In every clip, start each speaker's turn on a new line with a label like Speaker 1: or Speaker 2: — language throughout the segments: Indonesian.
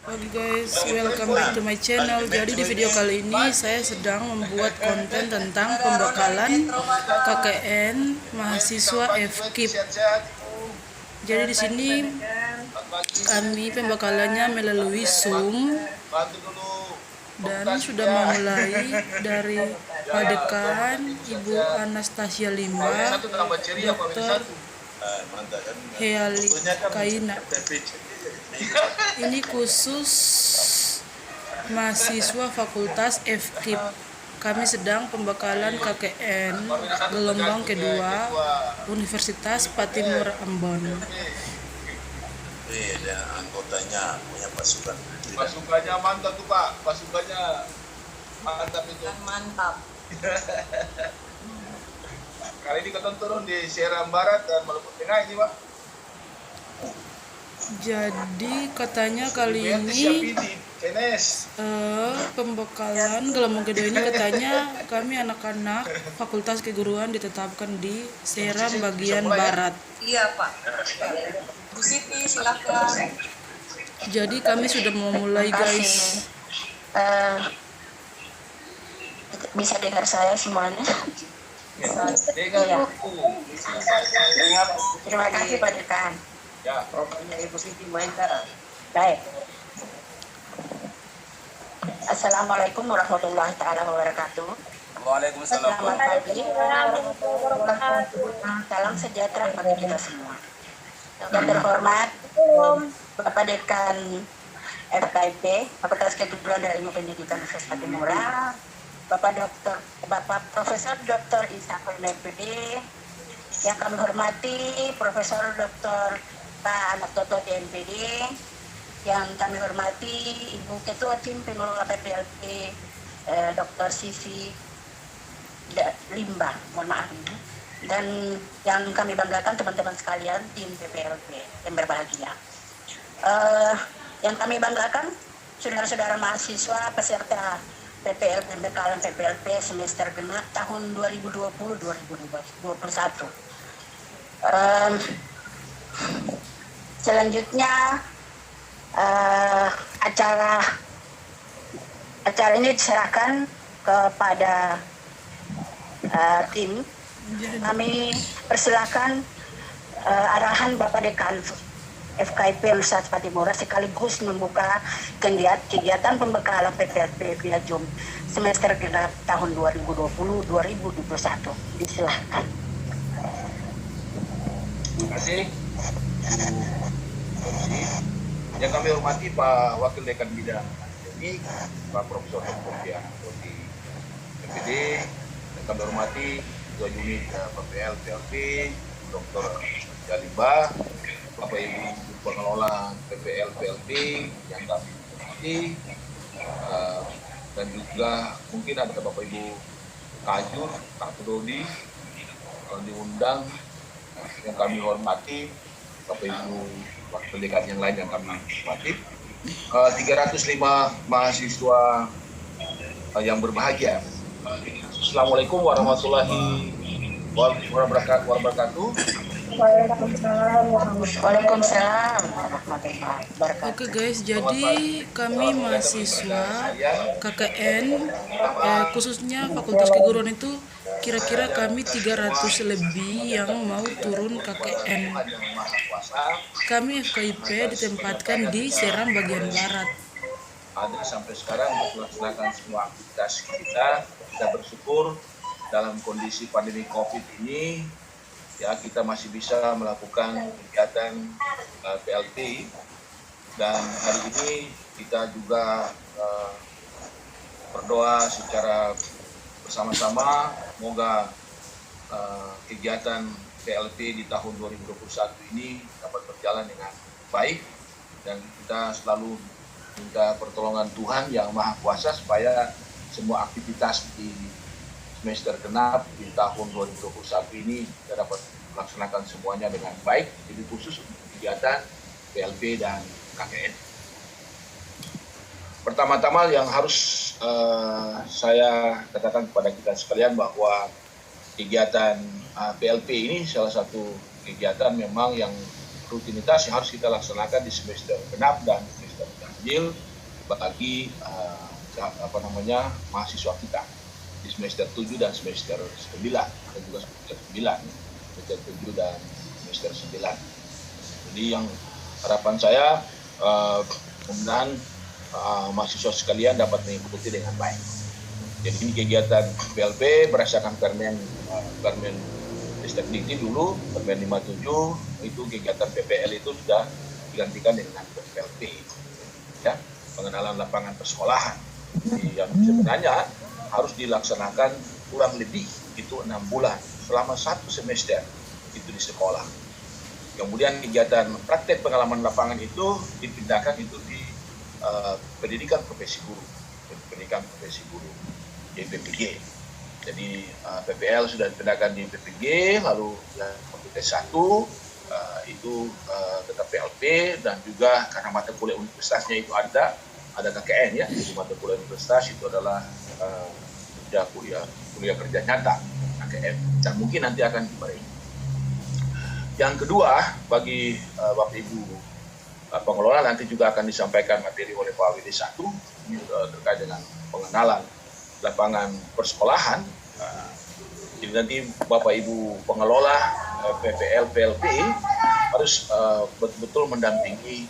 Speaker 1: Oke guys, welcome back to my channel. Jadi di video kali ini saya sedang membuat konten tentang pembekalan KKN mahasiswa FKIP. Jadi di sini kami pembekalannya melalui Zoom dan sudah memulai dari Padekan Ibu Anastasia Limba, Dr. Heali Kaina. Ini khusus mahasiswa Fakultas FKIP. Kami sedang pembekalan KKN gelombang kedua Universitas Patimura Ambon.
Speaker 2: Ada anggotanya punya pasukan.
Speaker 3: Pasukannya mantap tuh Pak, pasukannya mantap itu.
Speaker 4: Mantap.
Speaker 3: Kali ini kita turun di Seram Barat dan Maluku Tengah ini Pak.
Speaker 1: Jadi katanya kali ini pembekalan gelombang kedua ini katanya kami anak-anak Fakultas Keguruan ditetapkan di Seram bagian barat.
Speaker 4: Iya Pak. Bu Siti silakan.
Speaker 1: Jadi kami sudah memulai guys.
Speaker 5: Bisa dengar saya semuanya?
Speaker 3: Dengar.
Speaker 5: Terima kasih Pak Dekan.
Speaker 3: Ya,
Speaker 5: Pokoknya Ibu Siti mainkan. Baik. Assalamualaikum warahmatullahi taala wabarakatuh.
Speaker 2: Waalaikumsalam.
Speaker 5: Selamat pagi. Salam sejahtera bagi kita semua. Yang terhormat Bapak Dekan FKIP, Fakultas Keguruan dan Ilmu Pendidikan Universitas Patimura, Bapak Profesor Dr. Isakul MPD, yang kami hormati Profesor Dr. Pak Anak Toto DMPD, yang kami hormati Ibu Ketua Tim Pengelola PPLP Dr. Sisi Limba, mohon maaf ini, dan yang kami banggakan teman-teman sekalian tim PPLP yang berbahagia. Yang kami banggakan saudara-saudara mahasiswa peserta PPLP pembekalan PPLP semester genap tahun 2020-2021. Selanjutnya acara ini diserahkan kepada tim. Kami persilakan arahan Bapak Dekan FKIP Universitas Patimura sekaligus membuka kegiatan pembekalan PPLP via Zoom semester genap tahun 2020-2021. Disilahkan.
Speaker 3: terima kasih. Yang kami hormati Pak Wakil Dekan Bidang Akademik, Pak Profesor Dr. Heali MPD, yang kami hormati Ketua Unit PPLP, Dr. Jalimba, Bapak Ibu Pengelola PPLP yang kami hormati, dan juga mungkin ada Bapak Ibu Kajur, Kak Dodi, kalau diundang, yang kami hormati, Bapak Ibu Wakil Dekan yang lain yang kami hormati, 305 mahasiswa yang berbahagia. Assalamualaikum warahmatullahi wabarakatuh.
Speaker 5: Waalaikumsalam warahmatullahi wabarakatuh.
Speaker 1: Oke guys, jadi kami mahasiswa KKN khususnya Fakultas Keguruan itu kira-kira kami 300 lebih yang mau turun KKN. Kami FKIP ditempatkan di Seram bagian barat.
Speaker 3: Ada sampai sekarang untuk melaksanakan semua aktivitas kita bersyukur dalam kondisi pandemi COVID ini, ya kita masih bisa melakukan kegiatan PLP, dan hari ini kita juga berdoa secara bersama-sama semoga kegiatan PLP di tahun 2021 ini dapat berjalan dengan baik, dan kita selalu minta pertolongan Tuhan yang Maha Kuasa supaya semua aktivitas di semester genap di tahun 2021 ini kita dapat melaksanakan semuanya dengan baik, jadi khusus untuk kegiatan PLP dan KKN. Pertama-tama yang harus saya katakan kepada kita sekalian bahwa kegiatan PLP ini salah satu kegiatan memang yang rutinitas yang harus kita laksanakan di semester genap dan semester genap. ganjil bagi mahasiswa kita di semester 7 dan semester 9, ada juga semester 9, semester 7 dan semester 9. Jadi yang harapan saya mudah-mudahan mahasiswa sekalian dapat mengikuti dengan baik. Jadi ini kegiatan PLP berdasarkan Permen Ristek Dikti dulu, Permen 57, itu kegiatan PPL itu sudah digantikan dengan PLP. Ya, pengenalan lapangan persekolahan. Jadi yang sebenarnya harus dilaksanakan kurang lebih itu 6 bulan selama 1 semester itu di sekolah. Kemudian kegiatan praktek pengalaman lapangan itu dipindahkan itu di pendidikan profesi guru, PPG. Jadi PPL sudah dipindahkan di PPG, lalu yang Tes 1 itu tetap PLP, dan juga karena mata kuliah universitasnya itu ada KKN ya. Jadi mata kuliah universitas itu adalah kuliah kerja nyata KKN, dan mungkin nanti akan diberi. Yang kedua, bagi Bapak Ibu pengelola nanti juga akan disampaikan materi oleh Pak WD1 ini terkait dengan pengenalan lapangan persekolahan. Jadi nanti Bapak Ibu pengelola PPL PLP harus betul-betul mendampingi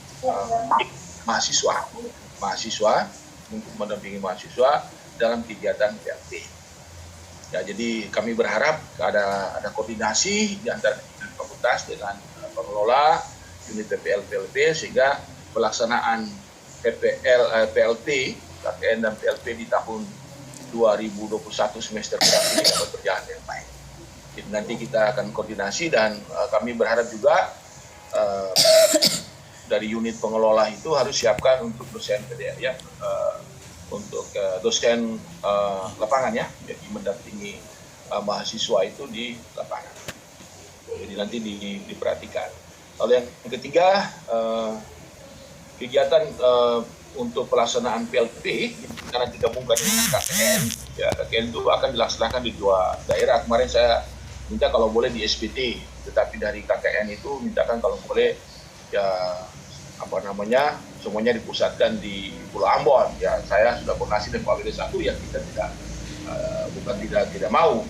Speaker 3: mahasiswa untuk mendampingi mahasiswa dalam kegiatan PLP. Ya, jadi kami berharap ada koordinasi di antara fakultas dengan pengelola unit PPL PLP sehingga pelaksanaan PLP, KKN dan PLP di tahun 2021 semester ini dapat berjalan dengan baik. Jadi nanti kita akan koordinasi, dan kami berharap juga dari unit pengelola itu harus siapkan untuk dosen PDR ya, untuk dosen lapangan ya, jadi mendampingi mahasiswa itu di lapangan. Jadi nanti diperhatikan. Lalu yang ketiga, kegiatan untuk pelaksanaan PLP karena digabungkan dengan KKN, ya KKN itu akan dilaksanakan di 2 daerah. Kemarin saya minta kalau boleh di SPT, tetapi dari KKN itu mintakan kalau boleh ya semuanya dipusatkan di Pulau Ambon. Ya saya sudah koordinasi dengan Pak WD1 ya, kita tidak mau,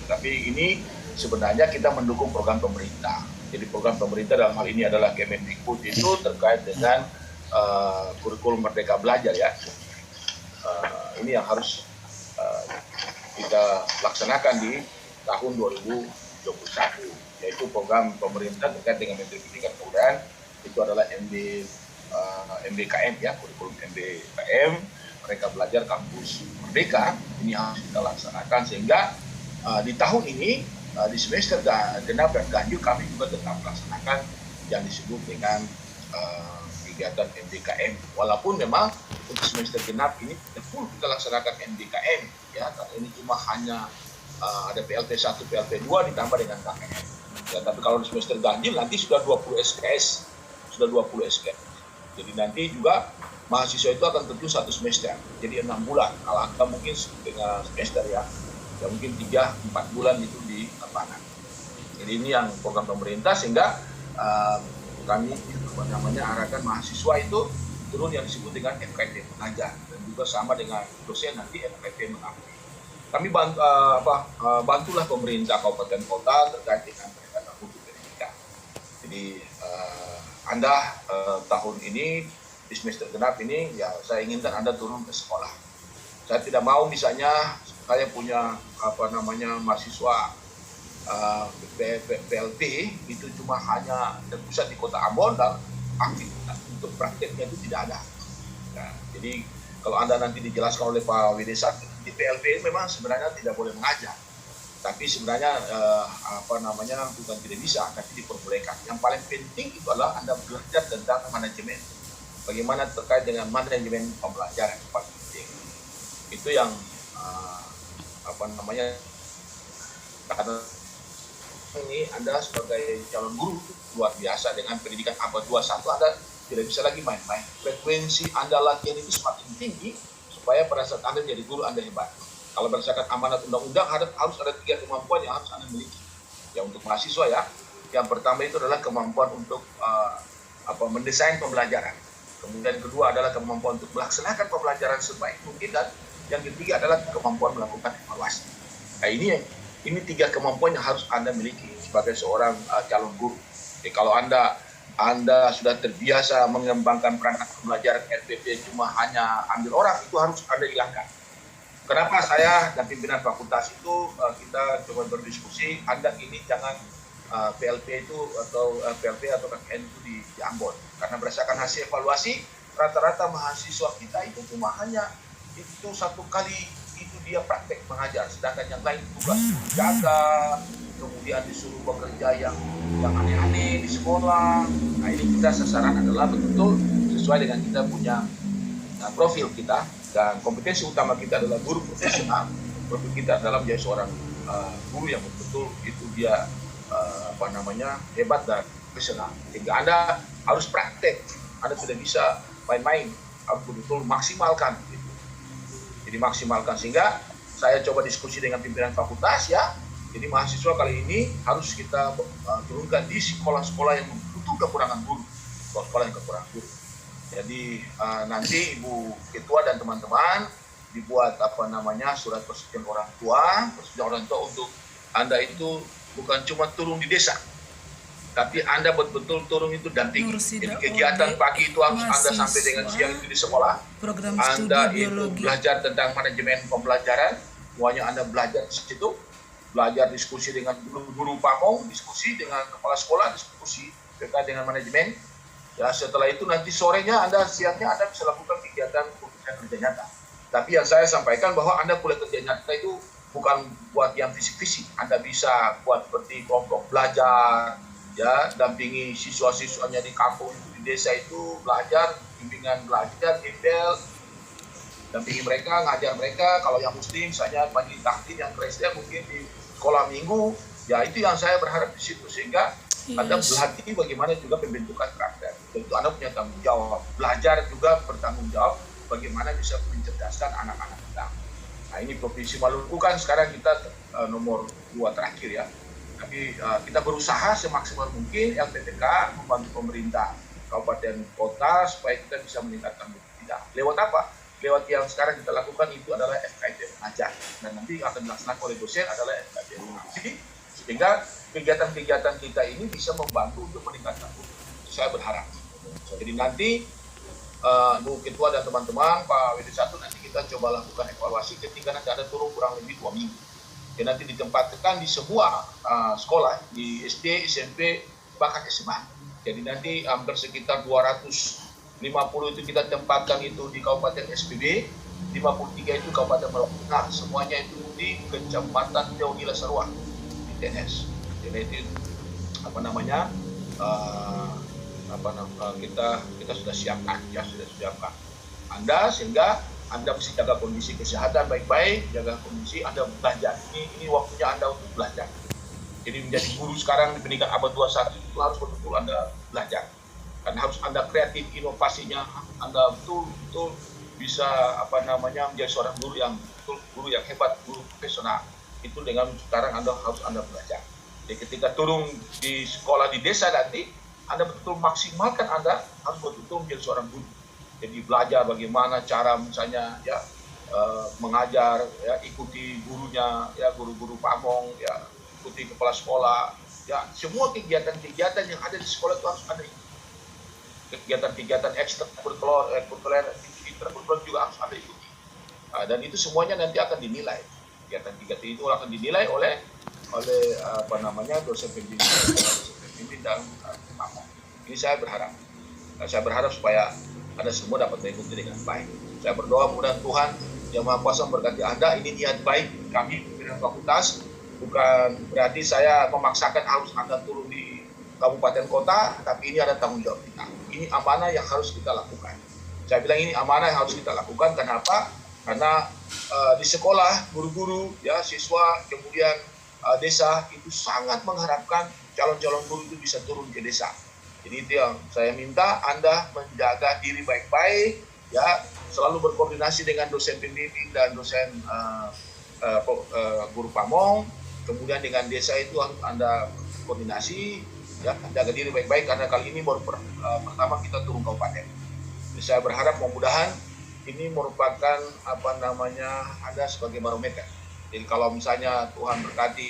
Speaker 3: tapi ini sebenarnya kita mendukung program pemerintah. Jadi program pemerintah dalam hal ini adalah Kemendikbud itu terkait dengan kurikulum Merdeka Belajar ya. Ini yang harus kita laksanakan di tahun 2021, yaitu program pemerintah terkait dengan Menteri Pendidikan dan Kebudayaan, itu adalah MBKM ya, kurikulum MBKM Merdeka Belajar Kampus Merdeka. Ini harus kita laksanakan sehingga di tahun ini di semester genap dan ganjil kami juga tetap melaksanakan yang disebut dengan kegiatan MBKM, walaupun memang untuk semester genap ini full kita laksanakan MBKM ya, karena ini cuma hanya ada PLP 1, PLP 2 ditambah dengan KKN ya. Tapi kalau di semester ganjil nanti sudah 20 SKS. Jadi nanti juga mahasiswa itu akan tentu 1 semester, jadi 6 bulan. Kalau kita mungkin dengan semester ya mungkin 3-4 bulan itu di lapangan. Jadi ini yang program pemerintah, sehingga kami arahkan mahasiswa itu turun yang disebut dengan FKT mengajar, dan juga sama dengan dosen nanti FKT mengabdi. Kami bantulah pemerintah kabupaten kota terkait dengan penegakan hukum pendidikan. Jadi Anda tahun ini di semester genap ini ya saya inginkan Anda turun ke sekolah. Saya tidak mau misalnya saya punya mahasiswa PLP itu cuma hanya terpusat di Kota Ambon dan aktivitas untuk prakteknya itu tidak ada. Nah, jadi kalau Anda nanti dijelaskan oleh Pak WD1 di PLP memang sebenarnya tidak boleh mengajar, tapi sebenarnya bukan tidak bisa, tapi diperbolehkan. Yang paling penting itu adalah Anda belajar tentang manajemen, bagaimana terkait dengan manajemen pembelajaran yang paling penting. Itu yang karena ini Anda sebagai calon guru luar biasa dengan pendidikan abad 21, Anda tidak bisa lagi main-main. Frekuensi Anda latihan itu semakin tinggi supaya pada saat Anda jadi guru Anda hebat. Kalau berdasarkan amanat undang-undang harus ada 3 kemampuan yang harus Anda miliki. Ya, untuk mahasiswa ya, yang pertama itu adalah kemampuan untuk mendesain pembelajaran. Kemudian yang kedua adalah kemampuan untuk melaksanakan pembelajaran sebaik mungkin, dan yang ketiga adalah kemampuan melakukan evaluasi. Nah, ini 3 kemampuan yang harus Anda miliki sebagai seorang calon guru. Jadi kalau Anda sudah terbiasa mengembangkan perangkat pembelajaran RPP cuma hanya ambil orang, itu harus Anda hilangkan. Kenapa saya dan pimpinan fakultas itu kita coba berdiskusi, Anda ini jangan PLP itu atau PLP atau KKN itu di Ambon. Karena berdasarkan hasil evaluasi, rata-rata mahasiswa kita itu cuma hanya itu 1 kali itu dia praktek mengajar, sedangkan yang lain tugas jaga, kemudian disuruh bekerja yang aneh-aneh di sekolah. Nah, ini kita sasaran adalah betul-betul sesuai dengan kita punya profil kita, dan kompetensi utama kita adalah guru profesional. Profil kita adalah menjadi seorang guru yang betul-betul itu dia hebat dan profesional. Sehingga Anda harus praktek, Anda tidak bisa main-main, harus betul-betul maksimalkan. Gitu. Jadi maksimalkan, sehingga saya coba diskusi dengan pimpinan fakultas ya. Jadi mahasiswa kali ini harus kita turunkan di sekolah-sekolah yang betul kekurangan guru, sekolah yang kekurangan guru. Jadi nanti Ibu Ketua dan teman-teman dibuat surat persetujuan orang tua untuk Anda itu bukan cuma turun di desa, tapi Anda betul-betul turun itu dampingi. Jadi kegiatan pagi itu harus Anda sampai dengan siang itu di sekolah. Anda itu belajar tentang manajemen pembelajaran, semuanya Anda belajar di situ. Belajar diskusi dengan guru pamong, diskusi dengan kepala sekolah, diskusi terkait dengan manajemen. Ya, setelah itu nanti sorenya siangnya Anda bisa lakukan kegiatan kerja nyata. Tapi yang saya sampaikan bahwa Anda kuliah kerja nyata itu bukan buat yang fisik-fisik. Anda bisa buat seperti kelompok belajar, ya, dampingi siswa-siswanya di kampung, di desa itu belajar, bimbingan belajar, email, dampingi mereka, ngajar mereka. Kalau yang muslim, misalnya majlis taklim, yang Kristen mungkin di sekolah minggu, ya itu yang saya berharap di situ, sehingga Anda berhati bagaimana juga pembentukan karakter. Tentu Anda punya tanggung jawab, belajar juga bertanggung jawab bagaimana bisa mencerdaskan anak-anak kita. Nah, ini Provinsi Maluku kan sekarang kita nomor 2 terakhir ya. Tapi kita berusaha semaksimal mungkin LPTK membantu pemerintah kabupaten kota supaya kita bisa meningkatkan kita. Lewat apa? Lewat yang sekarang kita lakukan itu adalah FKIP mengajar, dan nanti akan dilaksanakan oleh dosen adalah FKIP mengabdi, sehingga kegiatan-kegiatan kita ini bisa membantu untuk meningkatkan mutu. Saya berharap. Jadi nanti Bu Ketua dan teman-teman Pak WD1 nanti kita coba lakukan evaluasi ketika nanti ada turun kurang lebih 2 minggu. Dan nanti ditempatkan di semua sekolah, di SD, SMP, bahkan SMA. Jadi nanti hampir sekitar 250 itu kita tempatkan itu di Kabupaten SPB, 53 itu Kabupaten Maluku. Nah, semuanya itu di Kecamatan Teonila Sarua, di TNS. Jadi itu kita sudah siapkan, ya sudah siapkan Anda, sehingga Anda mesti jaga kondisi kesehatan baik-baik, jaga kondisi Anda belajar. Ini waktunya Anda untuk belajar. Jadi menjadi guru sekarang di pendidikan abad 21 itu harus betul-betul Anda belajar. Karena harus Anda kreatif, inovasinya Anda betul-betul bisa menjadi seorang guru yang hebat, guru profesional. Itu dengan sekarang harus Anda belajar. Jadi ketika turun di sekolah di desa nanti, Anda betul-betul maksimalkan, Anda harus betul-betul menjadi seorang guru. Jadi belajar bagaimana cara misalnya ya mengajar, ya ikuti gurunya, ya guru-guru pamong, ya ikuti kepala sekolah, ya semua kegiatan-kegiatan yang ada di sekolah itu harus Anda ikuti. Kegiatan-kegiatan ekstrakurikuler juga harus Anda ikuti. Dan itu semuanya nanti akan dinilai. Kegiatan-kegiatan itu akan dinilai oleh dosen pembimbing dan pamong. Ini saya berharap supaya Anda semua dapat mengikuti dengan baik. Saya berdoa mudah-mudahan Tuhan Yang Maha Kuasa memberkati Anda. Ini niat baik kami pimpinan fakultas, bukan berarti saya memaksakan harus Anda turun di kabupaten kota, tapi ini ada tanggung jawab kita. Ini amanah yang harus kita lakukan. Saya bilang ini amanah yang harus kita lakukan. Kenapa? Karena di sekolah, guru-guru, ya siswa, kemudian desa itu sangat mengharapkan calon-calon guru itu bisa turun ke desa. Jadi itu yang saya minta Anda menjaga diri baik-baik, ya selalu berkoordinasi dengan dosen pembimbing dan dosen guru pamong. Kemudian dengan desa itu harus Anda koordinasi, ya jaga diri baik-baik karena kali ini baru pertama kita turun kabupaten. Saya berharap mudah-mudahan ini merupakan ada sebagai barometer. Jadi kalau misalnya Tuhan berkati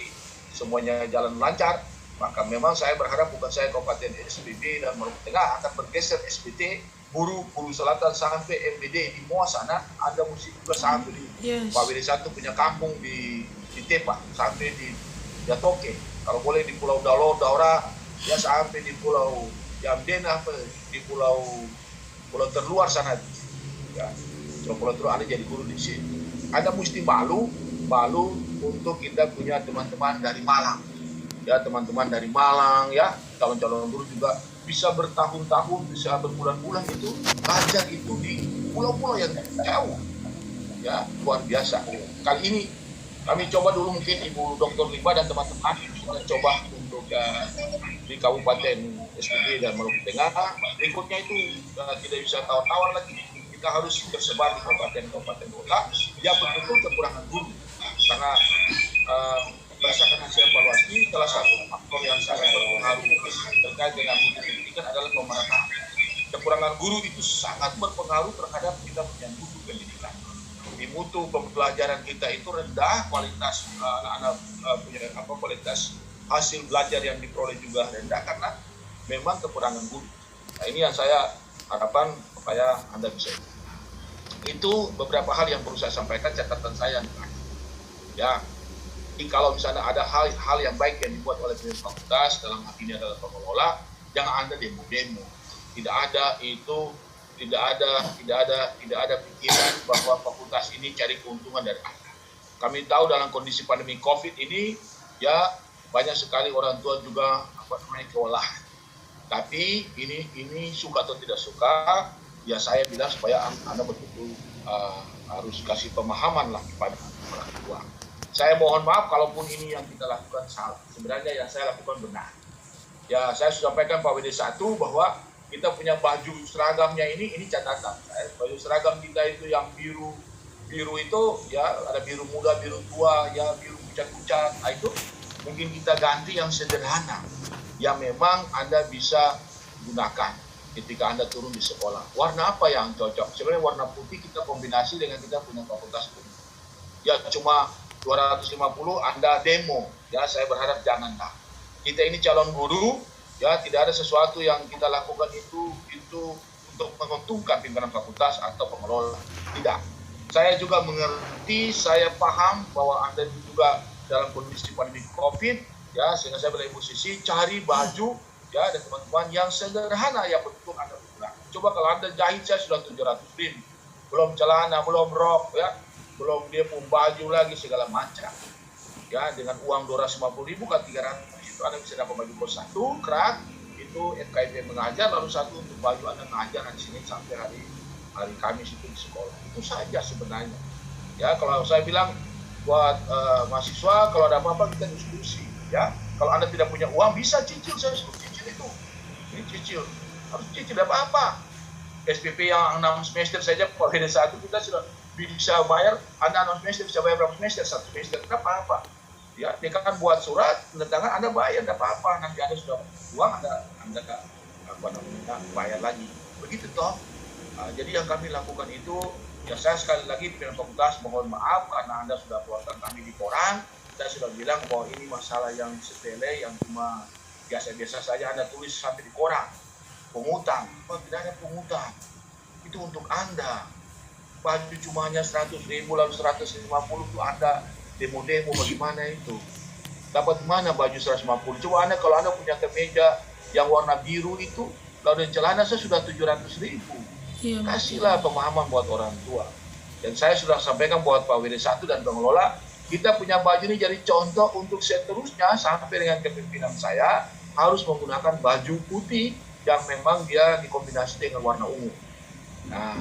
Speaker 3: semuanya jalan lancar, maka memang saya berharap bukan saya Kabupaten SPB dan Maluku Tengah akan bergeser SPT Buru Selatan sampai MBD di Moa sana, ada musik juga sampai di Pak WD 1 punya kampung di Tepa sampai di Jatoke, kalau boleh di Pulau Daura ya sampai di Pulau Jamdena, di pulau terluar sana ya. Pulau terluar ada jadi guru di sini. Ada mesti malu untuk kita punya teman-teman dari Malang ya, teman-teman dari Malang ya, calon-calon guru juga bisa bertahun-tahun, bisa berbulan-bulan itu belajar itu di pulau-pulau yang jauh ya, luar biasa. Kali ini kami coba dulu, mungkin Ibu Dr. Limba dan teman-teman kita coba untuk di Kabupaten SPB dan Maluku Tengah. Berikutnya itu tidak bisa tawar-tawar lagi, kita harus tersebar di kabupaten kota yang betul-betul kekurangan guru, karena berdasarkan hasil evaluasi, salah satu faktor yang sangat berpengaruh terkait dengan mutu pendidikan adalah pemerataan. Kekurangan guru itu sangat berpengaruh terhadap kita punya mutu pendidikan. Di mutu pembelajaran kita itu rendah, kualitas anak-anak punya kualitas hasil belajar yang diperoleh juga rendah karena memang kekurangan guru. Nah, ini yang saya harapkan supaya Anda bisa. Itu beberapa hal yang perlu saya sampaikan, catatan saya ya. Kalau misalnya ada hal yang baik yang dibuat oleh pimpinan fakultas, dalam hal ini adalah pengelola, jangan Anda demo-demo. Tidak ada pikiran bahwa fakultas ini cari keuntungan dari Anda. Kami tahu dalam kondisi pandemi COVID ini ya banyak sekali orang tua juga kewalahan. Tapi ini suka atau tidak suka, ya saya bilang supaya Anda betul-betul harus kasih pemahaman lah kepada orang tua. Saya mohon maaf kalaupun ini yang kita lakukan salah. Sebenarnya yang saya lakukan benar. Ya, saya sudah sampaikan Pak WD 1 bahwa kita punya baju seragamnya ini catatan. Baju seragam kita itu yang biru itu ya, ada biru muda, biru tua, ya biru pucat-pucat. Nah, itu mungkin kita ganti yang sederhana, yang memang Anda bisa gunakan ketika Anda turun di sekolah. Warna apa yang cocok? Sebenarnya warna putih kita kombinasi dengan kita punya fakultas kuning. Ya cuma 250 Anda demo, ya saya berharap janganlah. Kita ini calon guru, ya tidak ada sesuatu yang kita lakukan itu untuk menguntungkan pimpinan fakultas atau pengelola. Tidak. Saya juga mengerti, saya paham bahwa Anda juga dalam kondisi pandemi COVID, ya sehingga saya bilang Ibu Sisi cari baju ya dan teman-teman yang sederhana yang betul Anda gunakan. Coba kalau Anda jahit saya sudah 700.000, belum celana, belum rok, ya. Belum dia pun baju lagi segala macam. Ya, dengan uang 250.000 kan 300 itu Anda bisa dapat baju kos satu, kerak, itu FKIP mengajar, lalu satu untuk baju Anda mengajar hari Senin sampai hari Kamis itu di sekolah. Itu saja sebenarnya. Ya, kalau saya bilang buat mahasiswa, kalau ada apa-apa kita diskusi. Ya, kalau Anda tidak punya uang bisa cicil, saya suruh cicil itu. Ini cicil, harus cicil apa-apa. SPP yang 6 semester saja, Pak WD 1 kita sudah bisa bayar, Anda 6 semester bisa bayar berapa semester, 1 semester, tidak apa-apa. Ya, dia kan buat surat, tangan Anda bayar, tidak apa-apa. Nanti Anda sudah uang, Anda bayar lagi. Begitu toh. Jadi yang kami lakukan itu, ya saya sekali lagi pimpinan fakultas mohon maaf karena Anda sudah keluarkan kami di koran. Saya sudah bilang bahwa ini masalah yang sepele, yang cuma biasa-biasa saja Anda tulis sampai di koran. Pungutan, tidak ada pungutan. Itu untuk Anda. Baju cuma hanya 100.000 lalu 150 itu Anda demo-demo bagaimana itu? Dapat mana baju 150? Coba Anda kalau Anda punya kemeja yang warna biru itu, lalu dan celana saya sudah 700.000. Ya, kasihlah pemahaman buat orang tua. Dan saya sudah sampaikan buat Pak WD 1 dan pengelola, kita punya baju ini jadi contoh untuk seterusnya sampai dengan kepemimpinan saya harus menggunakan baju putih yang memang dia dikombinasi dengan warna ungu. Nah,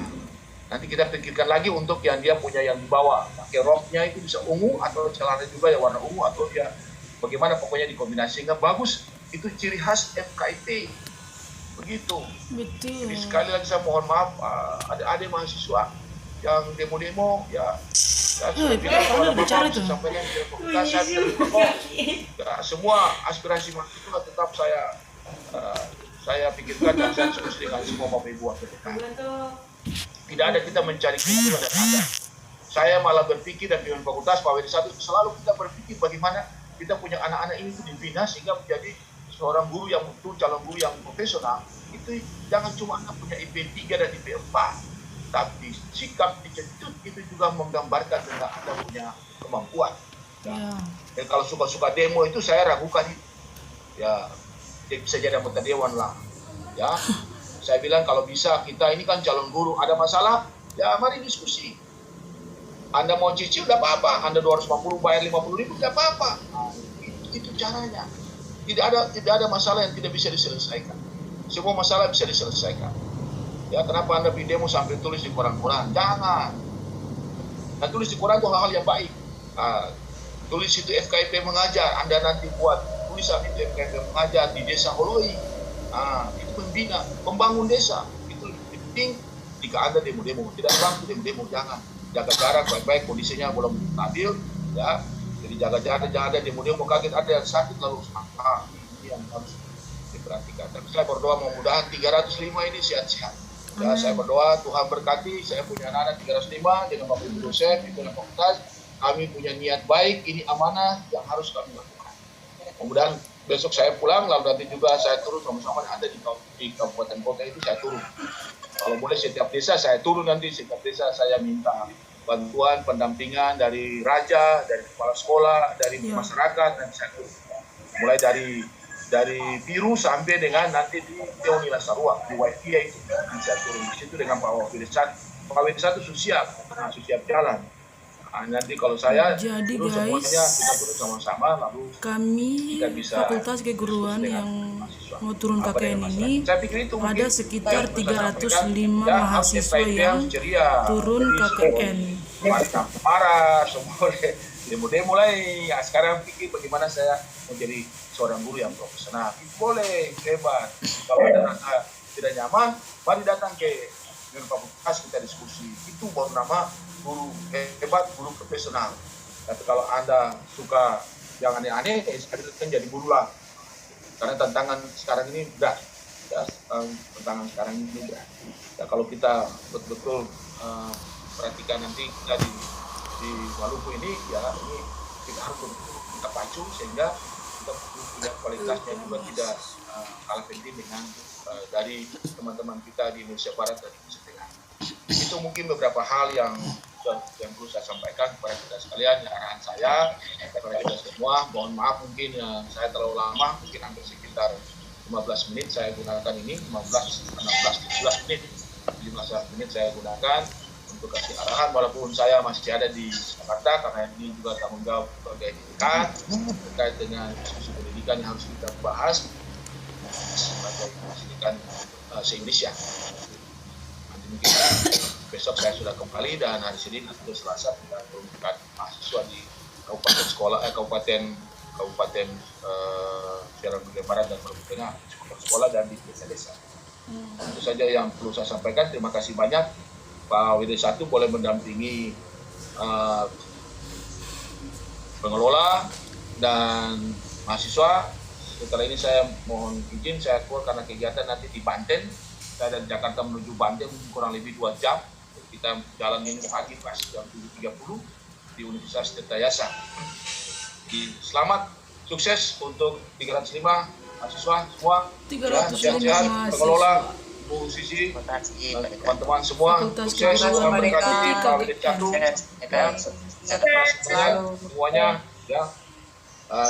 Speaker 3: nanti kita pikirkan lagi untuk yang dia punya yang di bawah. Pakai roknya itu bisa ungu atau celana juga ya warna ungu atau dia bagaimana pokoknya dikombinasi sehingga bagus. Itu ciri khas FKIP. Begitu. Betul. Jadi sekali lagi saya mohon maaf adik-adik mahasiswa yang demo-demo ya sudah bilang kalau bicara tuh sampaikan di fakultas saya semua aspirasi mahasiswa tetap saya saya pikirkan dan saya diskusi dengan semua Bapak Ibu wakil dekan. Tidak ada kita mencari keuntungan dan ada. Saya malah berpikir dan pimpinan fakultas Pak WD1 selalu kita berpikir bagaimana kita punya anak-anak ini itu dibina sehingga menjadi seorang guru yang betul, calon guru yang profesional. Itu jangan cuma anak punya IP 3 dan IP 4, tapi sikap dicentut itu juga menggambarkan tentang Anda punya kemampuan. Ya. Dan kalau suka-suka demo itu saya ragukan itu. Ya, dia bisa jadi anggota dewan lah. Ya, saya bilang kalau bisa kita ini kan calon guru, ada masalah, ya mari diskusi. Anda mau cicil tidak apa-apa, Anda 250 bayar 50.000 tidak apa-apa. Nah, itu caranya. Tidak ada masalah yang tidak bisa diselesaikan. Semua masalah bisa diselesaikan. Ya, kenapa Anda pergi demo sampai tulis di koran-koran? Jangan. Nah, tulis di koran itu hal-hal yang baik. Nah, tulis itu FKIP mengajar, Anda nanti buat tulisan itu FKIP mengajar di desa Holoi. Nah, itu membina, membangun desa. Itu penting jika Anda demo-demo. Tidak bantu demo-demo, jangan. Jaga jarak baik-baik, kondisinya belum stabil. Ya, jadi jaga jarak, jangan ada demo-demo kaget ada yang sakit lalu ini yang harus diperhatikan. Tapi saya berdoa mudah-mudahan 305 ini sehat-sehat. Ya, saya berdoa Tuhan berkati, saya punya anak-anak 305 dengan Bapak Ibu dosen, pimpinan fakultas. Kami punya niat baik, ini amanah yang harus kami lakukan. Kemudian besok saya pulang, lalu nanti juga saya turun sama-sama yang ada di kabupaten kota itu saya turun. Kalau boleh setiap desa saya turun nanti, setiap desa saya minta bantuan, pendampingan dari raja, dari kepala sekolah, dari masyarakat, dan saya turun. Mulai dari biru sampai dengan nanti di Teoni Lasarua, di Waikia itu saya turun di situ dengan Pak WD1. Pak WD1 sudah siap jalan. Nah, nanti kalau saya
Speaker 1: jadi
Speaker 3: terus
Speaker 1: guys,
Speaker 3: semuanya kita turun sama-sama lalu
Speaker 1: kami fakultas keguruan yang mau turun KKN ini ada sekitar 305 mahasiswa yang turun KKN.
Speaker 3: Marah semua demo mulai ya, sekarang pikir bagaimana saya menjadi seorang guru yang profesional. Boleh, hebat. Kalau ada rasa tidak nyaman, mari datang ke fakultas kita diskusi. Itu baru nama guru hebat, guru profesional. Tapi kalau Anda suka yang aneh-aneh, kan jadi guru lah. Karena tantangan sekarang ini berat. Ya, tantangan sekarang ini berat. Ya, kalau kita betul-betul perhatikan nanti kita di Maluku ini, ya ini kita harus kita pacu sehingga kita punya kualitasnya juga tidak kalah penting dengan dari teman-teman kita di Indonesia Barat dan Indonesia Tengah. Itu mungkin beberapa hal yang perlu saya sampaikan kepada kita sekalian, arahan saya kepada kita semua. Mohon maaf mungkin saya terlalu lama, mungkin hampir sekitar 15 menit saya gunakan ini, 17 menit saya gunakan untuk kasih arahan, walaupun saya masih ada di Jakarta karena ini juga tanggung jawab sebagai pendidikan terkait dengan isu pendidikan yang harus kita bahas sebagai pendidikan se-Indonesia. Nanti mungkin besok saya sudah kembali dan hari Senin atau Selasa kita turunkan mahasiswa di kabupaten Siaran Barat dan Maluku Tengah, sekolah dan di desa-desa. Itu saja yang perlu saya sampaikan. Terima kasih banyak. Pak WD1 boleh mendampingi pengelola dan mahasiswa. Setelah ini saya mohon izin, saya keluar karena kegiatan nanti di Banten. Saya dari Jakarta menuju Banten kurang lebih 2 jam. Kita jalan ini pagi pas jam 7.30 di Universitas Tirtayasa. Selamat, sukses untuk 305 mahasiswa semua.
Speaker 1: 305
Speaker 3: sehat-sehat, pengelola, Bu Sisi, teman-teman semua, sukses, selamat berkati, Pak WD1, semuanya, ya.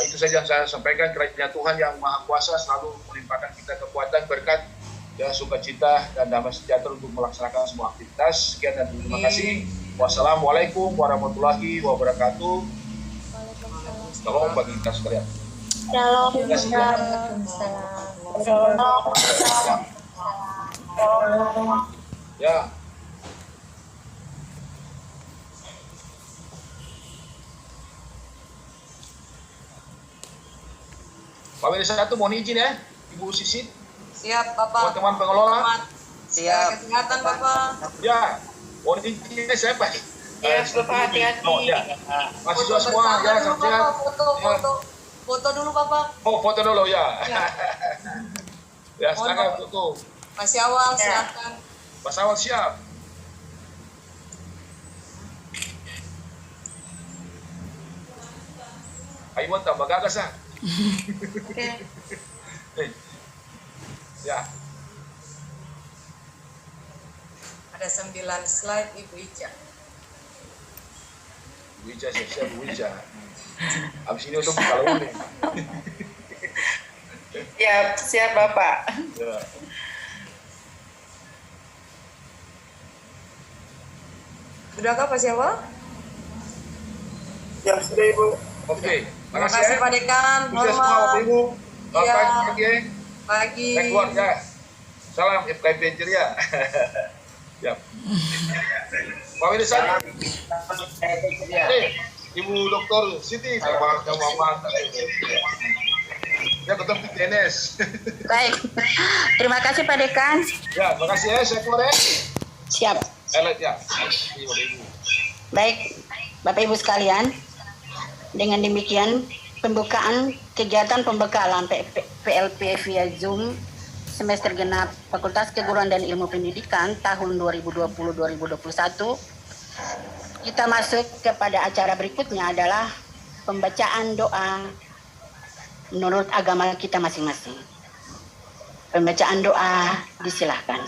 Speaker 3: Itu saja yang saya sampaikan. Kiranya Tuhan yang Maha Kuasa selalu melimpahkan kita kekuatan, berkat, ya, sukacita dan damai sejahtera untuk melaksanakan semua aktivitas. Sekian dan terima kasih. Wassalamualaikum warahmatullahi wabarakatuh. Salam bagi kita sekalian. Ya. Pak WD1 mohon izin ya, Ibu Sisi.
Speaker 4: Siap, Bapak.
Speaker 3: Teman-teman pengelola.
Speaker 4: Siap. Kesehatan, Bapak.
Speaker 3: Ya, mohon izin saya Pak.
Speaker 4: Ya, Bapak hati-hati.
Speaker 3: Mahasiswa semua ya, sehat-sehat.
Speaker 4: Foto dulu, Bapak.
Speaker 3: Oh, foto dulu ya. Ya, silakan tutup.
Speaker 4: Mas Syawal, silakan.
Speaker 3: Mas Awal siap. Ayo tambah gagas ah.
Speaker 4: Oke.
Speaker 3: Ya,
Speaker 4: Ada 9 slide Ibu Ica.
Speaker 3: Bu Ica siap-siap Bu Ica. Abis ini untuk kalau ini.
Speaker 6: Siap Bapak.
Speaker 3: Ya.
Speaker 4: Sudahkah Pak Syawal?
Speaker 6: Siap sudah Ibu.
Speaker 3: Oke,
Speaker 4: Terima kasih Pak Dekan.
Speaker 3: Sukses semua Bapak Ibu.
Speaker 4: Iya.
Speaker 3: Pagi ya.
Speaker 4: Pagi.
Speaker 3: Baik keluarga. Salam FKIP ceria. Ya. Pak Wilson. Ibu Dokter Siti, sama ya ketemu di TNS.
Speaker 5: Baik, terima kasih Pak Dekan.
Speaker 3: Ya, terima kasih ya, saya keluar ya.
Speaker 5: Siap.
Speaker 3: Elit ya. Ini Bapak Ibu.
Speaker 5: Baik, Bapak Ibu sekalian, dengan demikian pembukaan kegiatan pembekalan PLP via Zoom semester genap Fakultas Keguruan dan Ilmu Pendidikan tahun 2020-2021. Kita masuk kepada acara berikutnya adalah pembacaan doa menurut agama kita masing-masing. Pembacaan doa disilahkan.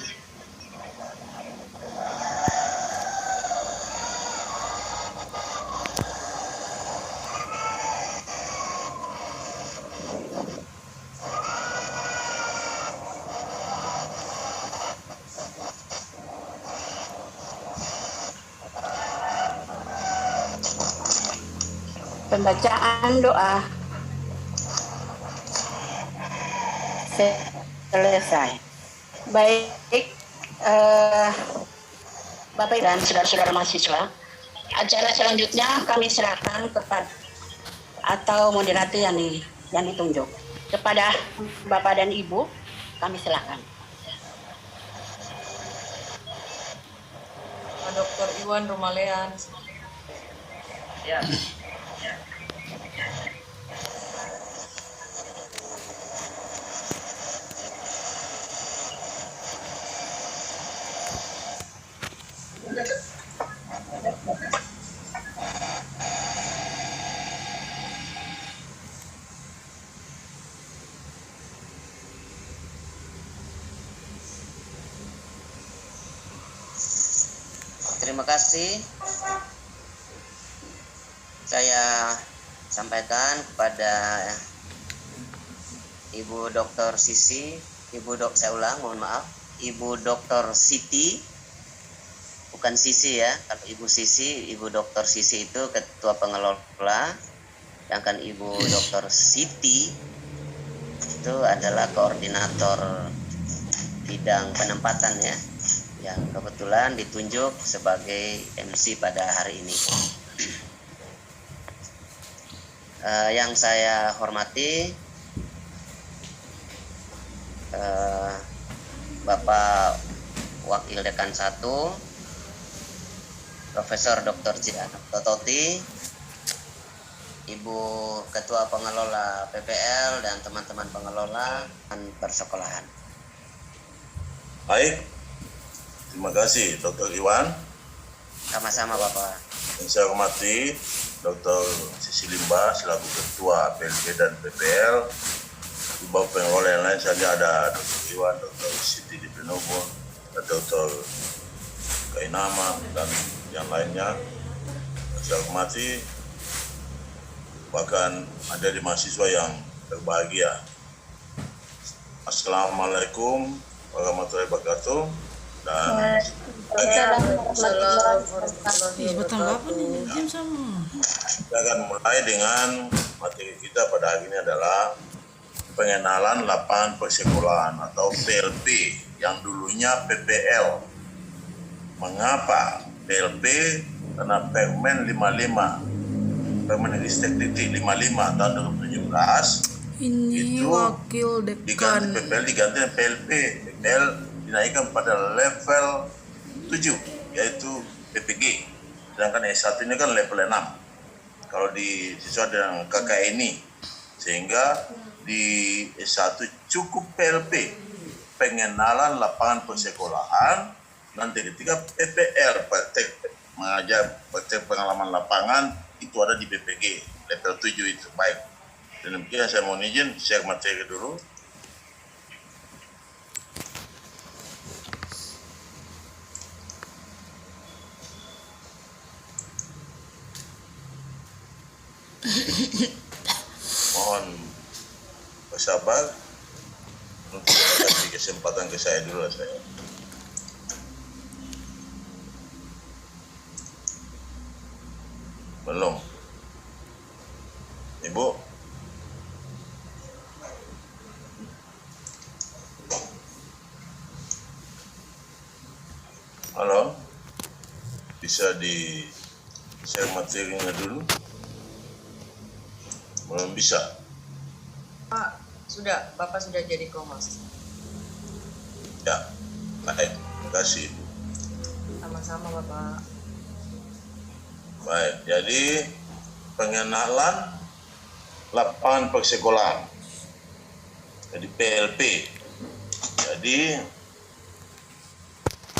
Speaker 5: Pembacaan doa selesai. Baik, Bapak Ibu dan saudara-saudara mahasiswa, acara selanjutnya kami serahkan kepada atau moderator yang ditunjuk. Kepada Bapak dan Ibu, kami silakan.
Speaker 4: Pak Dr. Iwan Rumalean.
Speaker 6: Ya.
Speaker 7: Terima kasih. Saya sampaikan kepada Ibu Dr. Sisi, saya ulang, mohon maaf, Ibu Dr. Siti, bukan Sisi ya. Kalau Ibu Sisi, Ibu Dr. Sisi itu ketua pengelola, sedangkan Ibu Dr. Siti itu adalah koordinator bidang penempatan ya, yang kebetulan ditunjuk sebagai MC pada hari ini. Yang saya hormati Bapak Wakil Dekan 1 Profesor Dr. Jiano Tototi, Ibu Ketua Pengelola PPL dan teman-teman pengelola dan persekolahan.
Speaker 2: Baik, terima kasih Dr. Iwan.
Speaker 7: Sama-sama Bapak.
Speaker 2: Yang saya hormati Dr. Sisi Limba selaku Ketua PLP dan PPL. Di bawah pengelola yang lain saja ada Dr. Iwan, Dr. Siti Dipenobo, Dr. Kainama dan yang lainnya. Saya hormati, bahkan ada di mahasiswa yang berbahagia. Assalamualaikum warahmatullahi wabarakatuh. Dan
Speaker 1: Betul apa nih? Jam sama.
Speaker 2: kita akan mulai dengan materi kita pada hari ini adalah pengenalan lapangan persekolahan atau PLP yang dulunya PPL. Mengapa PLP? Karena Permen 55, Permen Ristek 55 tahun 2017
Speaker 1: Ini
Speaker 2: itu
Speaker 1: wakil
Speaker 2: diganti
Speaker 1: dekan.
Speaker 2: PPL diganti dengan PLP. PPL dinaikkan pada level 7 yaitu PPG, sedangkan S1 ini kan level 6 kalau sesuai dengan KKN ini, sehingga di S1 cukup PLP pengenalan lapangan persekolahan. Nanti ketika PPL, praktek pengalaman lapangan, itu ada di BPG level 7 itu. Baik, dan demikian saya mohon izin share materi dulu. Mohon bersabar untuk kasih kesempatan ke saya dulu saya. Belum. Ibu. Halo. Bisa di share materinya dulu? Belum bisa.
Speaker 6: Pak, Bapak sudah jadi Komas.
Speaker 2: Ya, baik. Terima kasih.
Speaker 6: Sama-sama Bapak.
Speaker 2: Baik, jadi pengenalan lapangan persekolahan. Jadi PLP. Jadi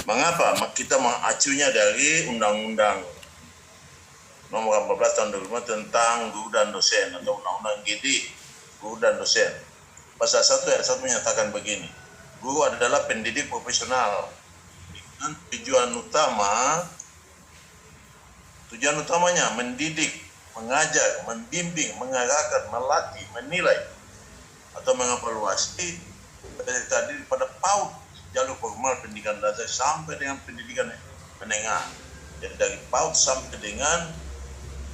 Speaker 2: mengapa kita mengacunya dari Undang-Undang Nomor 14 Tahun 2005 tentang guru dan dosen atau Undang-Undang GD guru dan dosen. Pasal 1 ayat 1 menyatakan begini. Guru adalah pendidik profesional dengan tujuan utamanya mendidik, mengajar, membimbing, mengarahkan, melatih, menilai atau mengevaluasi tadi pada PAUD jalur formal pendidikan dasar sampai dengan pendidikan menengah. Jadi dari PAUD sampai dengan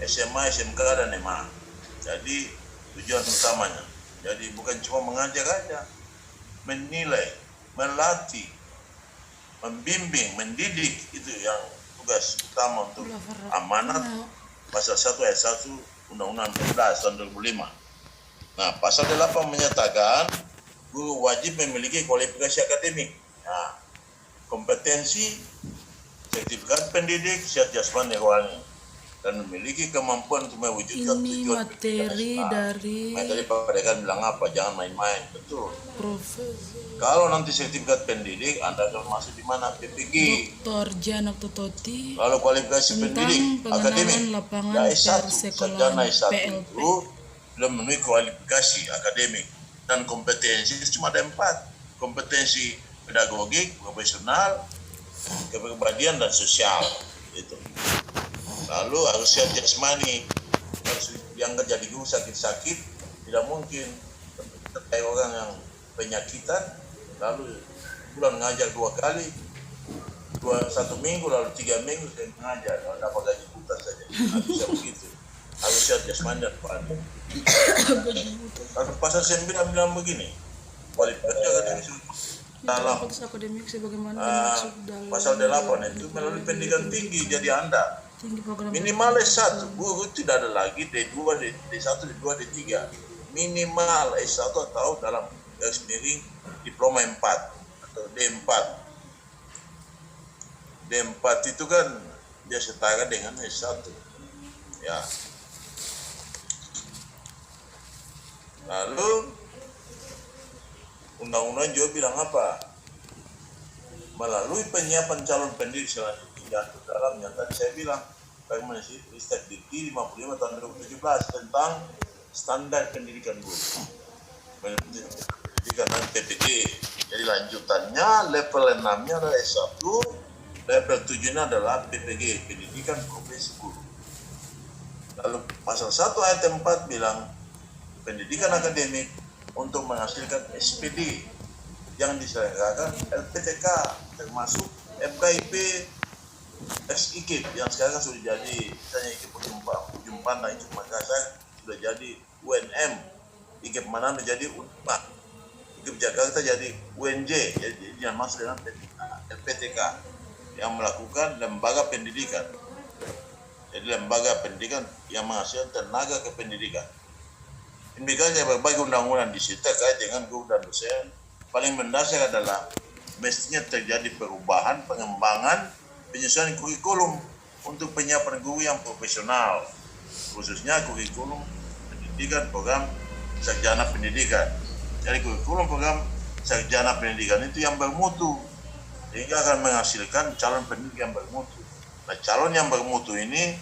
Speaker 2: SMA, SMK dan SMA. Jadi tujuan utamanya. Jadi bukan cuma mengajar aja, menilai, melatih, membimbing, mendidik, itu yang tugas utama untuk amanat pasal 1 ayat 1 Undang-Undang 14 tahun 2005. Nah, pasal 8 menyatakan guru wajib memiliki kualifikasi akademik. Nah, kompetensi, sertifikat pendidik, sehat jasmani rohani, dan memiliki kemampuan untuk mewujudkan tujuan
Speaker 1: materi dari
Speaker 2: tadi Pak Dekan bilang apa, jangan main-main, betul.
Speaker 1: Profesor
Speaker 2: Kalau nanti sertifikat pendidik, Anda akan masuk di mana? PPG.
Speaker 1: Dr. Janok Tototi
Speaker 2: Lalu kualifikasi pendidik
Speaker 1: tentang
Speaker 2: akademik.
Speaker 1: pengenalan lapangan
Speaker 2: Ya, S1,
Speaker 1: persekolahan
Speaker 2: sarjana S1
Speaker 1: PLP.
Speaker 2: itu belum memenuhi kualifikasi akademik dan kompetensi cuma ada 4. Kompetensi pedagogik, profesional, kepribadian dan sosial. Itu. Lalu harus sehat jasmani, harus dianggap jadi guru sakit-sakit, tidak mungkin. Kayak orang yang penyakitan, lalu bulan ngajar 2 kali, 1 minggu, lalu 3 minggu saya mengajar, kalau dapat gaji buta saja, nggak bisa begitu. Harus sehat jasmani dan rohani. Lalu pasal 9 bilang begini, kualifikasi akademis dalam
Speaker 1: akademik sebagaimana dimaksud dalam
Speaker 2: pasal 8 itu melalui pendidikan tinggi, jadi Anda
Speaker 1: tinggi program
Speaker 2: minimal S1, guru tidak ada lagi D2, D1, D2, D3. Minimal S1 atau dalam garis miring diploma 4 atau D4. D4 itu kan dia setara dengan S1. Ya. Lalu undang-undang juga bilang apa? Melalui penyiapan calon pendidik selanjutnya dalamnya tadi saya bilang bagaimana sih Ristek Dikti 55 tahun 2017 tentang standar pendidikan guru. Pendidikan dan PPG. Jadi lanjutannya level 6-nya adalah S1, level 7-nya adalah PPG, pendidikan profesi guru. Lalu pasal 1 ayat 4 bilang pendidikan akademik untuk menghasilkan SPD yang diselenggarakan LPTK termasuk FKIP, SIKIP yang sekarang sudah jadi misalnya IKIP Ujung Pandang, IKIP Makassar sudah jadi UNM, IKIP Manado jadi UNPA, IKIP Jakarta jadi UNJ, jadi yang masuk dengan LPTK yang melakukan lembaga pendidikan. Jadi lembaga pendidikan yang menghasilkan tenaga kependidikan. Demikian saya berbagai undang-undang di situ terkait dengan guru dan dosen. Paling mendasar adalah mestinya terjadi perubahan, pengembangan, penyesuaian kurikulum untuk penyiapan guru yang profesional, khususnya kurikulum pendidikan program sarjana pendidikan. Jadi kurikulum program sarjana pendidikan itu yang bermutu, sehingga akan menghasilkan calon pendidik yang bermutu. Nah, calon yang bermutu ini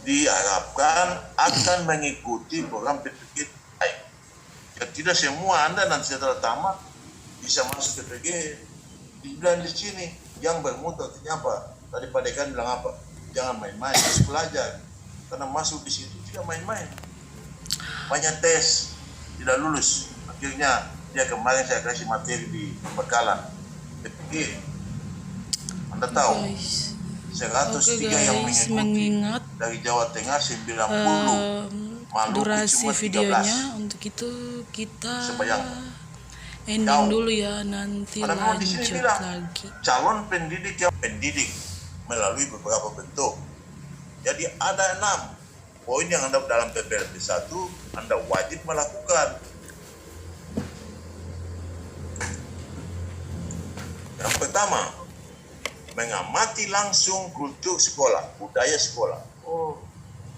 Speaker 2: diharapkan akan mengikuti program PPG. Tidak semua Anda nanti setelah tamat bisa masuk PPG. Dibilang di sini yang bermutu artinya apa? Tadi Pak Dekan bilang apa? Jangan main-main, harus belajar. Karena masuk di situ tidak main-main. Banyak tes, tidak lulus. Akhirnya dia kemarin saya kasih materi di pembekalan PPG. Anda tahu, 103 yang mengikuti
Speaker 1: mengingat
Speaker 2: dari Jawa Tengah 90, Maluku
Speaker 1: durasi
Speaker 2: cuma 13.
Speaker 1: videonya. Untuk itu kita
Speaker 2: Sebayang.
Speaker 1: ending
Speaker 2: Jauh.
Speaker 1: dulu ya, nanti
Speaker 2: Karena memang di sini
Speaker 1: lanjut
Speaker 2: bilang,
Speaker 1: lagi.
Speaker 2: calon pendidik yang pendidik melalui beberapa bentuk. Jadi ada 6 poin yang Anda dalam PPLP 1 Anda wajib melakukan. Yang pertama, mengamati langsung kultur sekolah, budaya sekolah. Oh,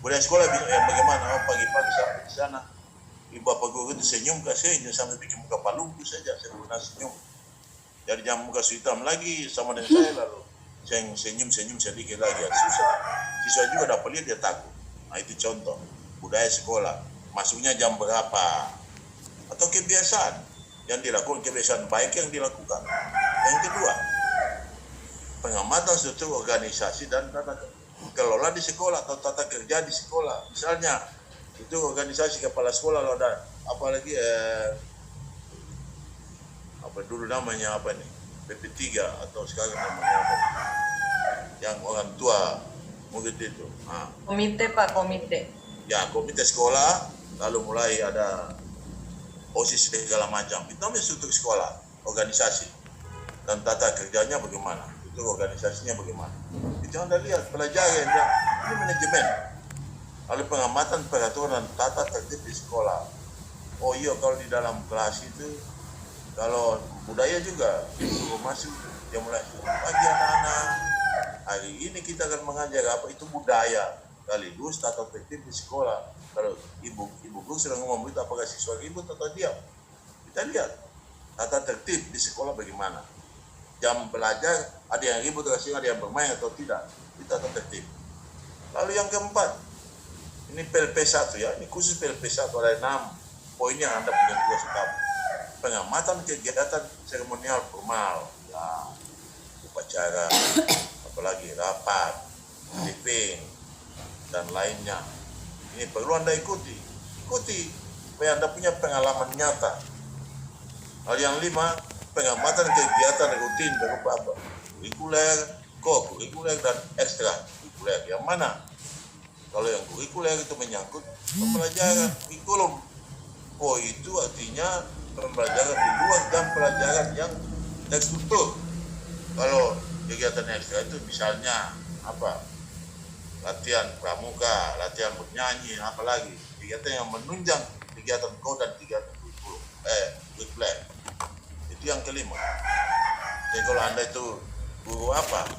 Speaker 2: budaya sekolah bagaimana? Oh, pagi-pagi sampai di sana, ibu bapak guru itu senyum ke senyum sampai bikin muka palungku saja, saya pernah senyum. Jadi jangan muka hitam lagi sama dengan saya, lalu saya senyum sedikit lagi. Susah. Siswa juga dapat lihat dia takut. Nah, itu contoh budaya sekolah. Masuknya jam berapa? Atau kebiasaan yang dilakukan, kebiasaan baik yang dilakukan. Yang kedua, pengamatan struktur organisasi dan tata kelola di sekolah atau tata kerja di sekolah. Misalnya itu organisasi kepala sekolah, kalau ada apalagi apa dulu namanya apa nih, PP3 atau sekarang namanya apa, yang orang tua mungkin itu. Nah,
Speaker 6: Komite Pak, komite.
Speaker 2: ya komite sekolah, lalu mulai ada OSIS segala macam. Itu namanya struktur sekolah, organisasi dan tata kerjanya bagaimana, itu organisasinya bagaimana. Itu Anda lihat, pelajari Anda, ini manajemen. Lalu pengamatan peraturan dan tata tertib di sekolah. Oh iya, kalau di dalam kelas itu, kalau budaya juga itu masuk, yang mulai pagi anak-anak. Hari ini kita akan mengajar apa itu budaya, sekaligus tata tertib di sekolah. Kalau ibu guru sedang ngomong itu, apakah siswa ribut atau diam? Kita lihat tata tertib di sekolah bagaimana. Jam belajar ada yang ribut, ada yang bermain atau tidak, itu tata tertib. Lalu yang keempat, ini PLP 1 ya, ini khusus PLP 1 ada 6 poin yang Anda punya tugas utama. Pengamatan kegiatan seremonial formal, ya, upacara, apalagi rapat, briefing, dan lainnya. Ini perlu Anda ikuti supaya Anda punya pengalaman nyata. Lalu yang 5, pengamatan kegiatan rutin berupa apa? Kurikuler, co-kurikuler, dan ekstra kurikuler. Yang mana? Kalau yang kurikuler itu menyangkut pembelajaran kurikulum. Itu artinya pembelajaran di luar dan pelajaran yang terstruktur. Kalau kegiatan ekstra itu misalnya apa? Latihan pramuka, latihan bernyanyi, apalagi kegiatan yang menunjang kegiatan dan kegiatan kurikulum, kurikuler. Itu yang kelima. Jadi kalau Anda itu guru apa,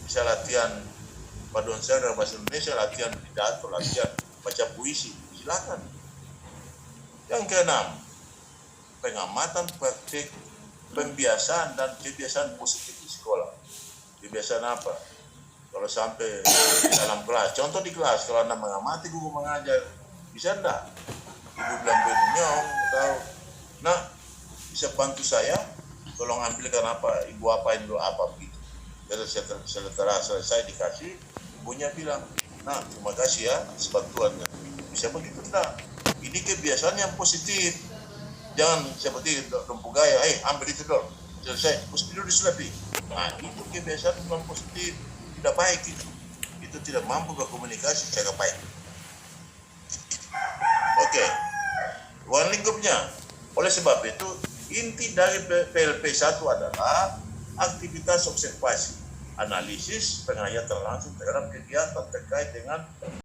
Speaker 2: bisa latihan paduan suara bahasa Indonesia, latihan pidato, latihan baca puisi, silakan. Yang keenam, pengamatan praktik pembiasaan dan kebiasaan positif di sekolah. Kebiasaan apa? Kalau sampai dalam kelas, contoh di kelas, kalau Anda mengamati guru mengajar, bisa enggak? Ibu bilang benyong, atau nah, bisa bantu saya, tolong ambilkan apa, ibu apain dulu apa begitu. Setelah selesai dikasih, ibunya bilang, nah terima kasih ya atas bantuannya. Bisa begitu enggak? Ini kebiasaan yang positif. Jangan seperti dompu gaya, ambil itu dong, selesai, mesti dulu disulapi. Nah itu kebiasaan yang positif, tidak baik itu. Itu tidak mampu berkomunikasi secara baik. Oke, ruang lingkupnya. Oleh sebab itu, inti dari PLP 1 adalah aktivitas observasi, analisis, penghayatan langsung terhadap kegiatan terkait dengan